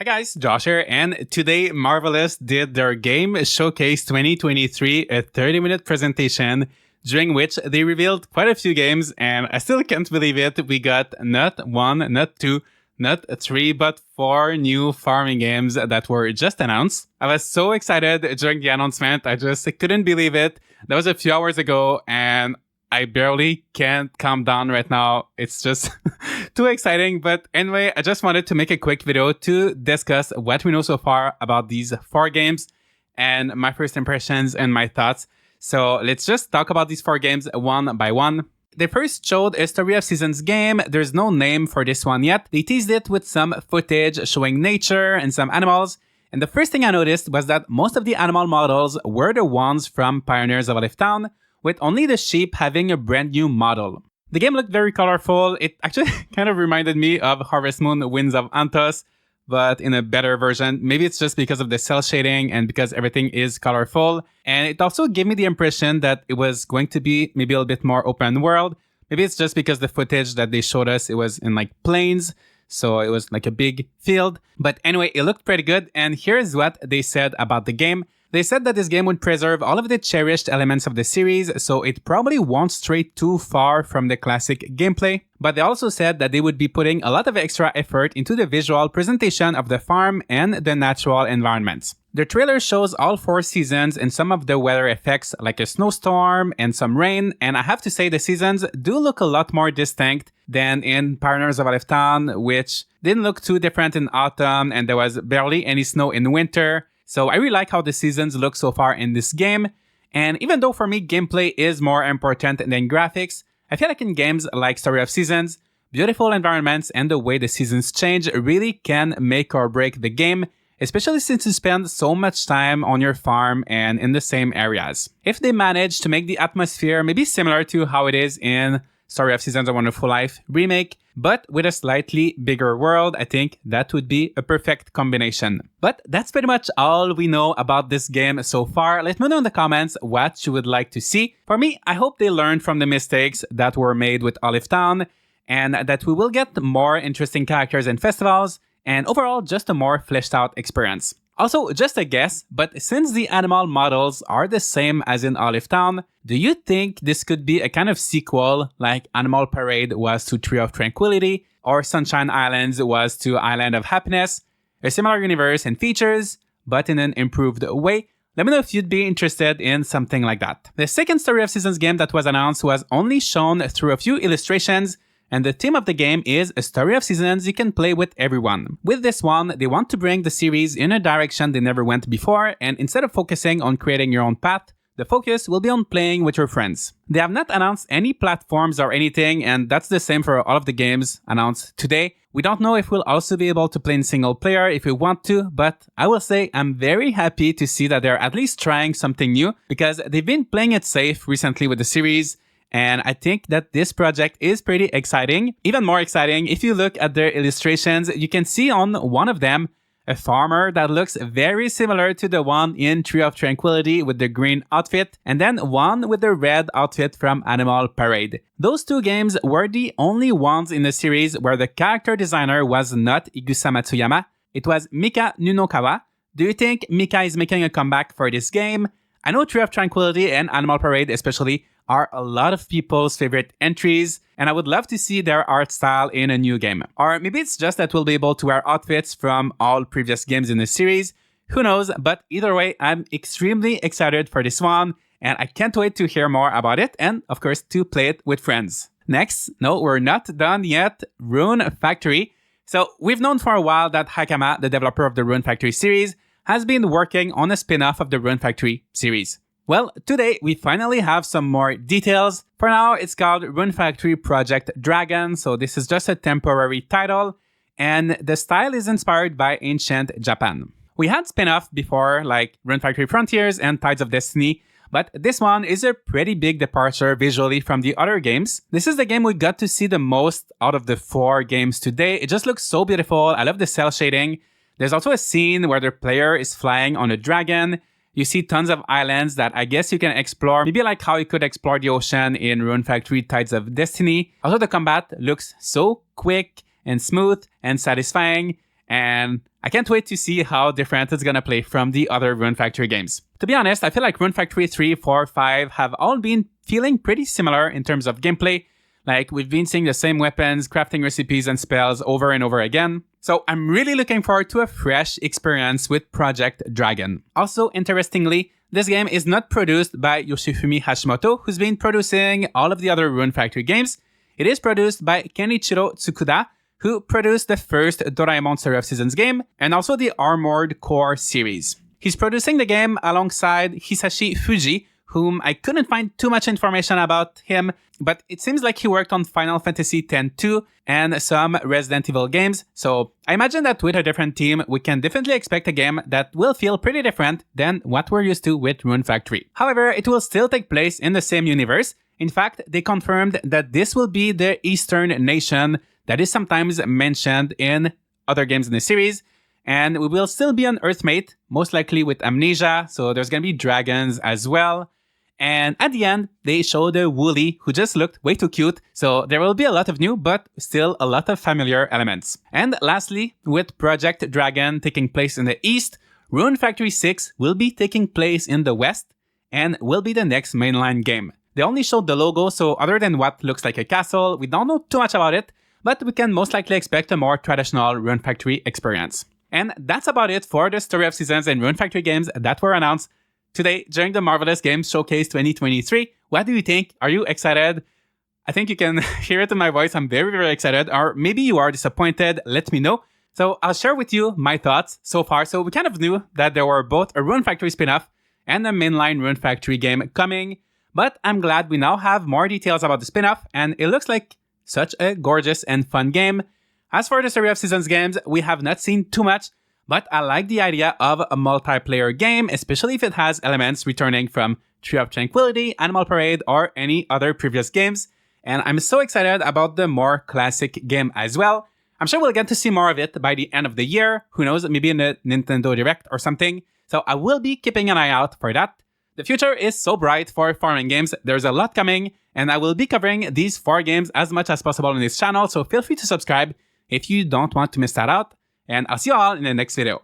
Hi guys, Josh here, and today Marvelous did their Game Showcase 2023, a 30-minute presentation during which they revealed quite a few games, and I still can't believe it. We got not one, not two, not three, but four new farming games that were just announced. I was so excited during the announcement, I just couldn't believe it. That was a few hours ago, and I barely can't calm down right now. It's just too exciting. But anyway, I just wanted to make a quick video to discuss what we know so far about these four games and my first impressions and my thoughts. So let's just talk about these four games one by one. They first showed a Story of Seasons game. There's no name for this one yet. They teased it with some footage showing nature and some animals. And the first thing I noticed was that most of the animal models were the ones from Pioneers of Olive Town, with only the sheep having a brand new model. The game looked very colorful. It actually kind of reminded me of Harvest Moon Winds of Antos, but in a better version. Maybe it's just because of the cell shading and because everything is colorful. And it also gave me the impression that it was going to be maybe a little bit more open world. Maybe it's just because the footage that they showed us, it was in like plains. So it was like a big field. But anyway, it looked pretty good. And here's what they said about the game. They said that this game would preserve all of the cherished elements of the series, so it probably won't stray too far from the classic gameplay. But they also said that they would be putting a lot of extra effort into the visual presentation of the farm and the natural environments. The trailer shows all four seasons and some of the weather effects like a snowstorm and some rain, and I have to say the seasons do look a lot more distinct than in Pioneers of Olive Town, which didn't look too different in autumn and there was barely any snow in winter. So I really like how the seasons look so far in this game, and even though for me gameplay is more important than graphics, I feel like in games like Story of Seasons, beautiful environments and the way the seasons change really can make or break the game, especially since you spend so much time on your farm and in the same areas. If they manage to make the atmosphere maybe similar to how it is in Story of Seasons: A Wonderful Life remake, but with a slightly bigger world, I think that would be a perfect combination. But that's pretty much all we know about this game so far. Let me know in the comments what you would like to see. For me, I hope they learned from the mistakes that were made with Olive Town, and that we will get more interesting characters and festivals, and overall just a more fleshed out experience. Also, just a guess, but since the animal models are the same as in Olive Town, do you think this could be a kind of sequel like Animal Parade was to Tree of Tranquility or Sunshine Islands was to Island of Happiness? A similar universe and features, but in an improved way? Let me know if you'd be interested in something like that. The second Story of Seasons game that was announced was only shown through a few illustrations, and the theme of the game is a Story of Seasons you can play with everyone. With this one, they want to bring the series in a direction they never went before, and instead of focusing on creating your own path, the focus will be on playing with your friends. They have not announced any platforms or anything, and that's the same for all of the games announced today. We don't know if we'll also be able to play in single player if we want to, but I will say I'm very happy to see that they're at least trying something new, because they've been playing it safe recently with the series. And I think that this project is pretty exciting. Even more exciting, if you look at their illustrations, you can see on one of them a farmer that looks very similar to the one in Tree of Tranquility with the green outfit, and then one with the red outfit from Animal Parade. Those two games were the only ones in the series where the character designer was not Igusa Matsuyama. It was Mika Nunokawa. Do you think Mika is making a comeback for this game? I know Tree of Tranquility and Animal Parade especially are a lot of people's favorite entries, and I would love to see their art style in a new game. Or maybe it's just that we'll be able to wear outfits from all previous games in the series. Who knows? But either way, I'm extremely excited for this one, and I can't wait to hear more about it, and of course to play it with friends. Next, no, we're not done yet, Rune Factory. So we've known for a while that Hakama, the developer of the Rune Factory series, has been working on a spin-off of the Rune Factory series. Well, today we finally have some more details. For now, it's called Rune Factory Project Dragon, so this is just a temporary title, and the style is inspired by ancient Japan. We had spin-off before, like Rune Factory Frontiers and Tides of Destiny, but this one is a pretty big departure visually from the other games. This is the game we got to see the most out of the four games today. It just looks so beautiful. I love the cell shading. There's also a scene where the player is flying on a dragon. You see tons of islands that I guess you can explore, maybe like how you could explore the ocean in Rune Factory Tides of Destiny. Also, the combat looks so quick and smooth and satisfying, and I can't wait to see how different it's gonna play from the other Rune Factory games. To be honest, I feel like Rune Factory 3, 4, 5 have all been feeling pretty similar in terms of gameplay. Like, we've been seeing the same weapons, crafting recipes, and spells over and over again. So I'm really looking forward to a fresh experience with Project Dragon. Also, interestingly, this game is not produced by Yoshifumi Hashimoto, who's been producing all of the other Rune Factory games. It is produced by Kenichiro Tsukuda, who produced the first Doraemon Story of Seasons game, and also the Armored Core series. He's producing the game alongside Hisashi Fuji, whom I couldn't find too much information about him, but it seems like he worked on Final Fantasy X-2 and some Resident Evil games, so I imagine that with a different team, we can definitely expect a game that will feel pretty different than what we're used to with Rune Factory. However, it will still take place in the same universe. In fact, they confirmed that this will be the Eastern nation that is sometimes mentioned in other games in the series, and we will still be on Earthmate, most likely with Amnesia, so there's gonna be dragons as well. And at the end, they showed a Wooly who just looked way too cute, so there will be a lot of new, but still a lot of familiar elements. And lastly, with Project Dragon taking place in the East, Rune Factory 6 will be taking place in the West, and will be the next mainline game. They only showed the logo, so other than what looks like a castle, we don't know too much about it, but we can most likely expect a more traditional Rune Factory experience. And that's about it for the Story of Seasons and Rune Factory games that were announced today during the Marvelous Games Showcase 2023. What do you think? Are you excited? I think you can hear it in my voice. I'm very, very excited. Or maybe you are disappointed. Let me know. So I'll share with you my thoughts so far. So we kind of knew that there were both a Rune Factory spin-off and a mainline Rune Factory game coming. But I'm glad we now have more details about the spin-off, and it looks like such a gorgeous and fun game. As for the Story of Seasons games, we have not seen too much, but I like the idea of a multiplayer game, especially if it has elements returning from Tree of Tranquility, Animal Parade, or any other previous games. And I'm so excited about the more classic game as well. I'm sure we'll get to see more of it by the end of the year. Who knows, maybe in a Nintendo Direct or something. So I will be keeping an eye out for that. The future is so bright for farming games. There's a lot coming, and I will be covering these 4 games as much as possible on this channel, so feel free to subscribe if you don't want to miss that out. And I'll see you all in the next video.